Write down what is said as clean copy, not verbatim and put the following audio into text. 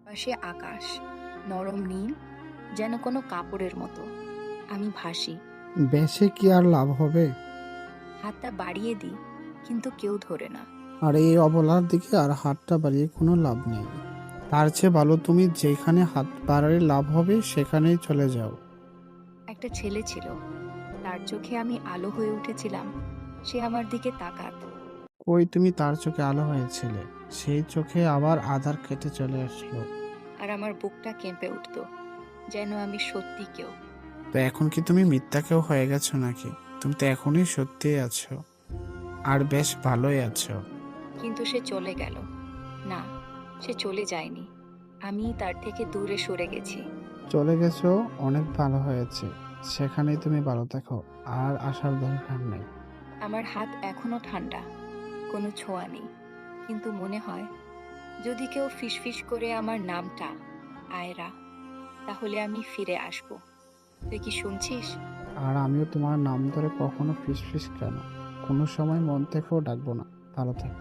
পাশে আকাশ, নরম নীল, যেন কোনো কাপড়ের মতো। আমি ভাসি। বেশি কি আর লাভ হবে? হাতটা বাড়িয়ে দিই, কিন্তু কেউ ধরে না। আর এই অবলার দিকে আর হাতটা বাড়িয়ে কোনো লাভ নেই। তার চেয়ে ভালো তুমি যেখানে হাত বাড়ালে লাভ হবে সেখানেই চলে যাও। একটা ছেলে ছিল, তার চোখে আমি আলো হয়ে উঠেছিলাম। সে আমার দিকে তাকাত। কই তুমি তার চোখে আলো হয়েছিলে, সেই চোখে আবার আধার কেটে চলে আসলো। আর আমার বুকটা কেঁপে উঠত, যেন আমি সত্যি কেউ। তো এখন কি তুমি মিথ্যা কেউ হয়ে গেছো নাকি? তুমি তো এখনই সত্যিই আছো, আর বেশ ভালোই আছো। কিন্তু সে চলে গেল। না, সে চলে যায়নি। আমি তার থেকে দূরে সরে গেছি। চলে গেছো, অনেক ভালো হয়েছে। সেখানেই তুমি ভালো থাকো, আর আসার দরকার নেই। আমার হাত এখনো ঠান্ডা, কোনো ছোঁয়া নেই। কিন্তু মনে হয়, যদি কেউ ফিসফিস করে আমার নামটা, আয়রা, তাহলে আমি ফিরে আসব। তুই কি শুনছিস? আর আমিও তোমার নাম ধরে কখনো ফিসফিস কেন, কোনো সময় মন থেকেও ডাকবো না। ভালো থেকো।